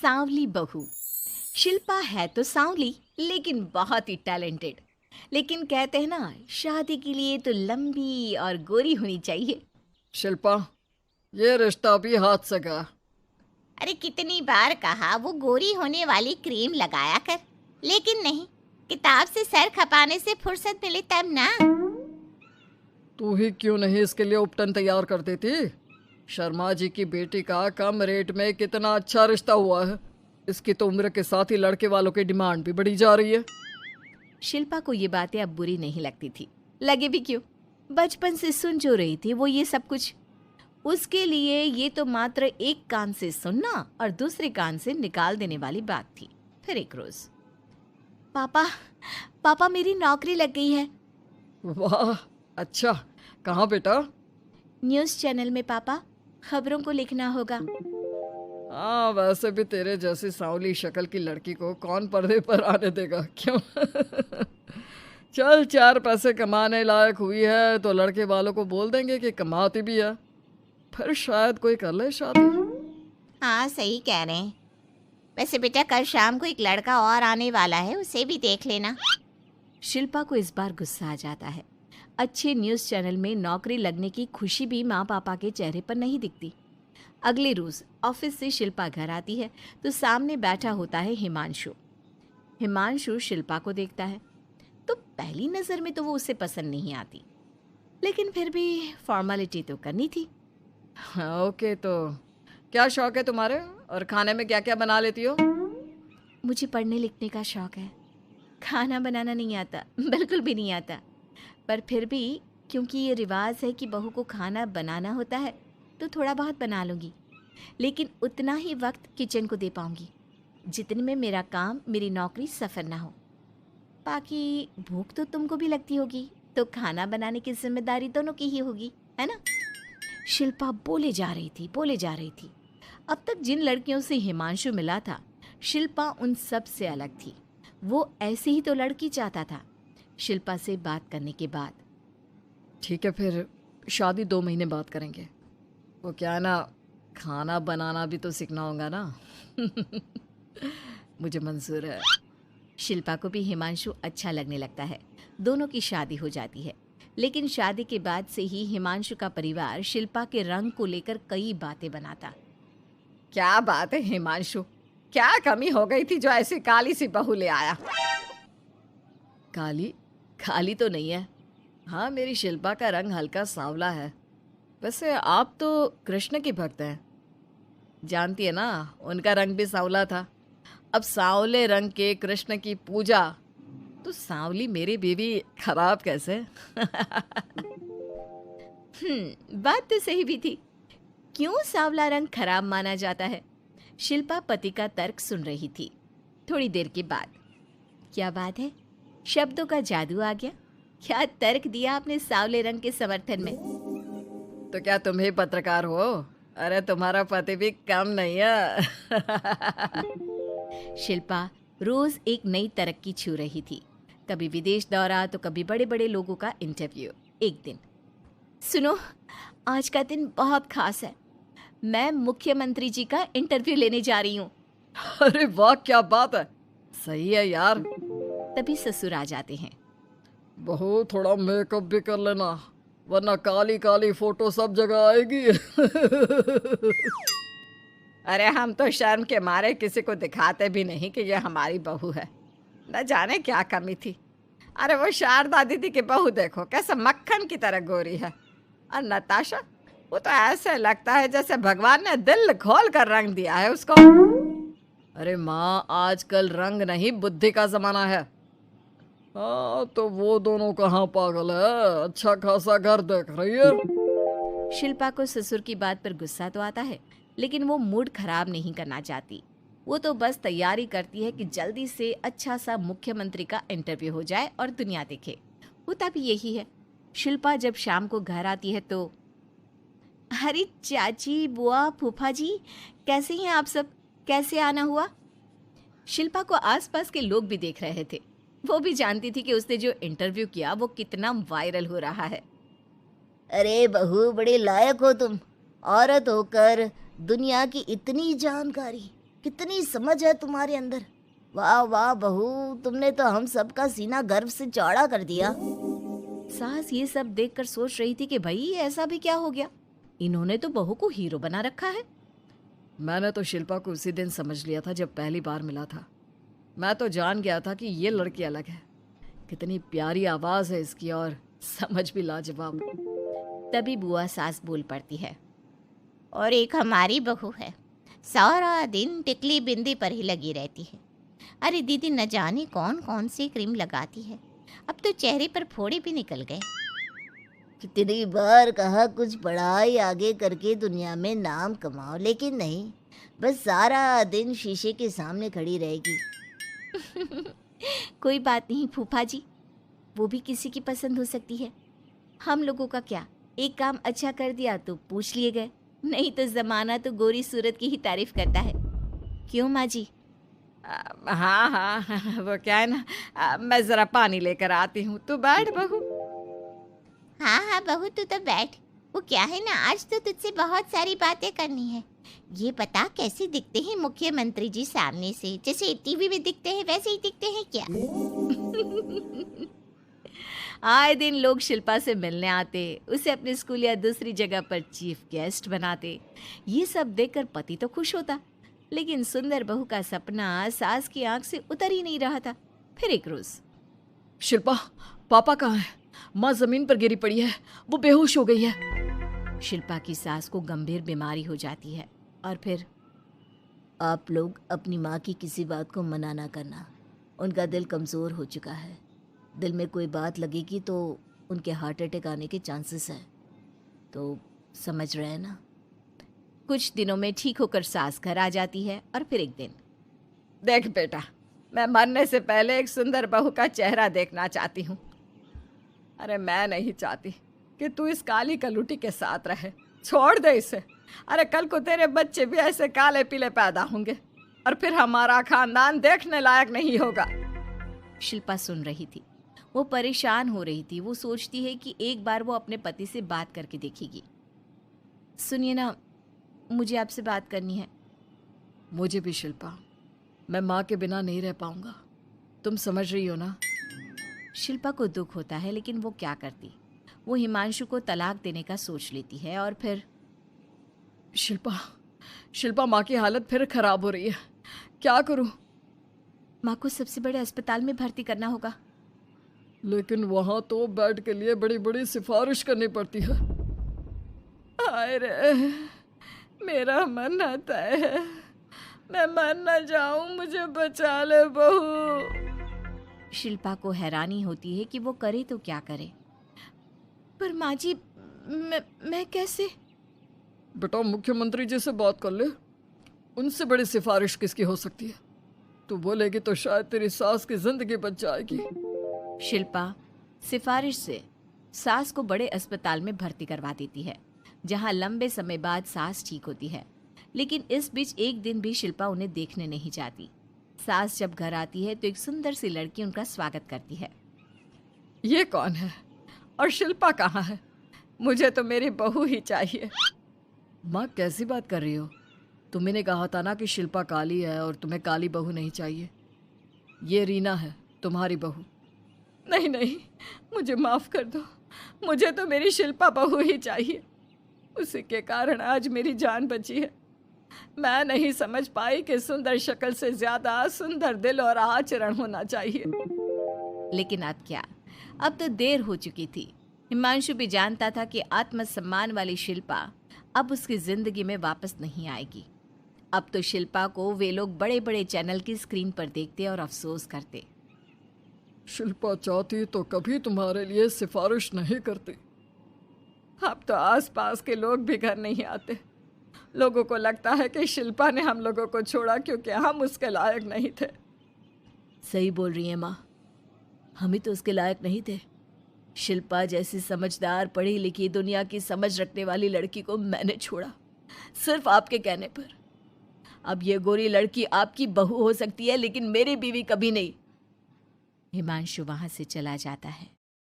सांवली बहू। शिल्पा है तो सांवली लेकिन बहुत ही टैलेंटेड। लेकिन कहते हैं ना, शादी के लिए तो लंबी और गोरी होनी चाहिए। शिल्पा, ये रिश्ता भी हाथ से गया। अरे कितनी बार कहा वो गोरी होने वाली क्रीम लगाया कर, लेकिन नहीं, किताब से सर खपाने से फुर्सत मिले तब ना। तू ही क्यों नहीं इसके लिए उपटन तैयार कर देती? शर्मा जी की बेटी का कम रेट में कितना अच्छा रिश्ता हुआ है। इसकी तो उम्र के साथ ही लड़के वालों की डिमांड भी बढ़ी जा रही है। शिल्पा को ये बातें अब बुरी नहीं लगती थी। लगे भी क्यों, बचपन से सुन जो रही थी वो ये सब कुछ। उसके लिए ये तो मात्र एक कान से सुनना और दूसरे कान से निकाल देने वाली बात थी। फिर एक रोज, पापा पापा मेरी नौकरी लग गई है। वाह, अच्छा। कहाँ बेटा? न्यूज़ चैनल में पापा, खबरों को लिखना होगा। हाँ, वैसे भी तेरे जैसी सांवली शक्ल की लड़की को कौन पर्दे पर आने देगा, क्यों? चल, 4 पैसे कमाने लायक हुई है तो लड़के वालों को बोल देंगे कि कमाती भी है। फिर शायद कोई कर ले शादी। हाँ सही कह रहे हैं। वैसे बेटा कल शाम को एक लड़का और आने वाला है, उसे भी देख लेना। शिल्पा को इस बार गुस्सा आ जाता है। अच्छे न्यूज़ चैनल में नौकरी लगने की खुशी भी माँ पापा के चेहरे पर नहीं दिखती। अगले रोज ऑफिस से शिल्पा घर आती है तो सामने बैठा होता है हिमांशु। हिमांशु शिल्पा को देखता है तो पहली नज़र में तो वो उसे पसंद नहीं आती, लेकिन फिर भी फॉर्मेलिटी तो करनी थी। हाँ, ओके, तो क्या शौक है तुम्हारे और खाने में क्या क्या बना लेती हो? मुझे पढ़ने लिखने का शौक है। खाना बनाना नहीं आता, बिल्कुल भी नहीं आता। पर फिर भी क्योंकि ये रिवाज है कि बहू को खाना बनाना होता है तो थोड़ा बहुत बना लूँगी, लेकिन उतना ही वक्त किचन को दे पाऊँगी जितने में मेरा काम, मेरी नौकरी सफ़र ना हो। बाकी भूख तो तुमको भी लगती होगी, तो खाना बनाने की जिम्मेदारी दोनों की ही होगी, है ना? शिल्पा बोले जा रही थी, बोले जा रही थी। अब तक जिन लड़कियों से हिमांशु मिला था, शिल्पा उन सब से अलग थी। वो ऐसी ही तो लड़की चाहता था। शिल्पा से बात करने के बाद, ठीक है, फिर शादी 2 महीने बाद करेंगे। वो क्या है ना, खाना बनाना भी तो सीखना होगा ना। मुझे मंजूर है। शिल्पा को भी हिमांशु अच्छा लगने लगता है। दोनों की शादी हो जाती है, लेकिन शादी के बाद से ही हिमांशु का परिवार शिल्पा के रंग को लेकर कई बातें बनाता। क्या बात है हिमांशु, क्या कमी हो गई थी जो ऐसी काली सी बहू ले आया? काली काली तो नहीं है। हाँ, मेरी शिल्पा का रंग हल्का सांवला है। वैसे आप तो कृष्ण की भक्त हैं, जानती है ना, उनका रंग भी सांवला था। अब सांवले रंग के कृष्ण की पूजा, तो सांवली मेरी बीवी खराब कैसे? बात तो सही भी थी। क्यों सांवला रंग खराब माना जाता है? शिल्पा पति का तर्क सुन रही थी। थोड़ी देर के बाद, क्या बात है, शब्दों का जादू आ गया। क्या तर्क दिया आपने सांवले रंग के समर्थन में? तो क्या तुम ही पत्रकार हो? अरे तुम्हारा पति भी कम नहीं है। शिल्पा रोज एक नई तरक्की छू रही थी। कभी विदेश दौरा तो कभी बड़े बड़े लोगों का इंटरव्यू। एक दिन, सुनो, आज का दिन बहुत खास है। मैं मुख्यमंत्री जी का इंटरव्यू लेने जा रही हूँ। अरे वाह, क्या बात है, सही है यार। तभी ससुर आ जाते हैं। बहू, थोड़ा मेकअप भी कर लेना, वरना काली काली फोटो सब जगह आएगी। अरे हम तो शर्म के मारे किसी को दिखाते भी नहीं कि ये हमारी बहू है। न जाने क्या कमी थी। अरे वो शारदा दीदी की बहू देखो, कैसे मक्खन की तरह गोरी है। और नताशा, वो तो ऐसे लगता है जैसे भगवान ने दिल खोल कर रंग दिया है उसको। अरे माँ, आजकल रंग नहीं बुद्धि का जमाना है। हाँ, तो वो दोनों कहाँ पागल है, अच्छा खासा घर देख रही है। शिल्पा को ससुर की बात पर गुस्सा तो आता है, लेकिन वो मूड खराब नहीं करना चाहती। वो तो बस तैयारी करती है कि जल्दी से अच्छा सा मुख्यमंत्री का इंटरव्यू हो जाए और दुनिया देखे। होता भी यही है। शिल्पा जब शाम को घर आती है तो, अरे चाची, बुआ, फूफा जी, कैसे हैं आप सब? कैसे आना हुआ? शिल्पा को आसपास के लोग भी देख रहे थे। वो भी जानती थी कि उसने जो इंटरव्यू किया वो कितना वायरल हो रहा है। अरे बहू, बड़े लायक हो तुम। औरत होकर दुनिया की इतनी जानकारी। कितनी समझ है तुम्हारे अंदर। वाह वाह बहू, तुमने तो हम सबका सीना गर्व से चौड़ा कर दिया। सास ये सब देखकर सोच रही थी कि भाई ऐसा भी क्या हो गया, इन्होंने तो बहू को हीरो बना रखा है। मैंने तो शिल्पा को उसी दिन समझ लिया था जब पहली बार मिला था। मैं तो जान गया था कि ये लड़की अलग है। कितनी प्यारी आवाज़ है इसकी और समझ भी लाजवाब। तभी बुआ सास बोल पड़ती है, और एक हमारी बहू है, सारा दिन टिकली बिंदी पर ही लगी रहती है। अरे दीदी, न जाने कौन कौन सी क्रीम लगाती है, अब तो चेहरे पर फोड़े भी निकल गए। कितनी बार कहा कुछ पढ़ाई आगे करके दुनिया में नाम कमाओ, लेकिन नहीं, बस सारा दिन शीशे के सामने खड़ी रहेगी। कोई बात नहीं फूफा जी, वो भी किसी की पसंद हो सकती है। हम लोगों का क्या, एक काम अच्छा कर दिया तो पूछ लिए गए, नहीं तो जमाना तो गोरी सूरत की ही तारीफ करता है। क्यों माँ जी? हाँ हाँ, वो क्या है ना, मैं ज़रा पानी लेकर आती हूँ, तू बैठ बहू। हाँ हाँ बहू, तू तो बैठ। वो क्या है ना, आज तो तुझसे बहुत सारी बातें करनी है। ये बता, कैसे दिखते हैं मुख्यमंत्री जी सामने से? जैसे टीवी में दिखते हैं वैसे ही दिखते हैं क्या? आए दिन लोग शिल्पा से मिलने आते, उसे अपने स्कूल या दूसरी जगह पर चीफ गेस्ट बनाते। ये सब देखकर पति तो खुश होता, लेकिन सुंदर बहू का सपना सास की आंख से उतर ही नहीं रहा था। फिर एक रोज, शिल्पा, पापा कहाँ है? माँ जमीन पर गिरी पड़ी है, वो बेहोश हो गई है। शिल्पा की सास को गंभीर बीमारी हो जाती है और फिर आप लोग अपनी माँ की किसी बात को मना ना करना, उनका दिल कमज़ोर हो चुका है। दिल में कोई बात लगेगी तो उनके हार्ट अटैक आने के चांसेस हैं, तो समझ रहे हैं ना। कुछ दिनों में ठीक होकर सास घर आ जाती है और फिर एक दिन, देख बेटा, मैं मरने से पहले एक सुंदर बहू का चेहरा देखना चाहती हूँ। अरे मैं नहीं चाहती कि तू इस काली कलूटी के साथ रहे, छोड़ दे इसे। अरे कल को तेरे बच्चे भी ऐसे काले पीले पैदा होंगे और फिर हमारा खानदान देखने लायक नहीं होगा। शिल्पा सुन रही थी, वो परेशान हो रही थी। वो सोचती है कि एक बार वो अपने पति से बात करके देखेगी। सुनिए ना, मुझे आपसे बात करनी है। मुझे भी शिल्पा, मैं माँ के बिना नहीं रह पाऊंगा, तुम समझ रही हो ना। शिल्पा को दुख होता है, लेकिन वो क्या करती। वो हिमांशु को तलाक देने का सोच लेती है और फिर शिल्पा, माँ की हालत फिर खराब हो रही है, क्या करूं? माँ को सबसे बड़े अस्पताल में भर्ती करना होगा। लेकिन वहां तो बेड के लिए बड़ी बड़ी सिफारिश करनी पड़ती है। हाय रे, मेरा मन आता है, मैं मर न जाऊं, मुझे बचा ले बहू। शिल्पा को हैरानी होती है कि वो करे तो क्या करे। पर माँ जी, मैं कैसे? बेटा, मुख्यमंत्री जी से बात कर ले, उनसे बड़ी सिफारिश किसकी हो सकती है? तू बोलेगी तो शायद तेरी सास की जिंदगी बच जाएगी। शिल्पा सिफारिश से सास को बड़े अस्पताल में भर्ती करवा देती है, जहां लंबे समय बाद सास ठीक होती है। लेकिन इस बीच एक दिन भी शिल्पा उन्हें देखने नहीं जाती। सास जब घर आती है तो एक सुंदर सी लड़की उनका स्वागत करती है। ये कौन है और शिल्पा कहाँ है? मुझे तो मेरी बहू ही चाहिए। माँ, कैसी बात कर रही हो? तुमने कहा था ना कि शिल्पा काली है और तुम्हें काली बहू नहीं चाहिए। ये रीना है, तुम्हारी बहू। नहीं नहीं, मुझे माफ़ कर दो, मुझे तो मेरी शिल्पा बहू ही चाहिए। उसी के कारण आज मेरी जान बची है। मैं नहीं समझ पाई कि सुंदर शक्ल से ज़्यादा सुंदर दिल और आचरण होना चाहिए। लेकिन अब क्या, अब तो देर हो चुकी थी। हिमांशु भी जानता था कि आत्मसम्मान वाली शिल्पा अब उसकी जिंदगी में वापस नहीं आएगी। अब तो शिल्पा को वे लोग बड़े बड़े चैनल की स्क्रीन पर देखते और अफसोस करते। शिल्पा चाहती तो कभी तुम्हारे लिए सिफारिश नहीं करती। अब तो आसपास के लोग भी घर नहीं आते। लोगों को लगता है कि शिल्पा ने हम लोगों को छोड़ा क्योंकि हम उसके लायक नहीं थे। सही बोल रही है माँ, हम ही तो उसके लायक नहीं थे। शिल्पा जैसी समझदार, पढ़ी लिखी, दुनिया की समझ रखने वाली लड़की को मैंने छोड़ा, सिर्फ आपके कहने पर। अब ये गोरी लड़की आपकी बहू हो सकती है, लेकिन मेरी बीवी कभी नहीं। हिमांशु वहां से चला जाता है।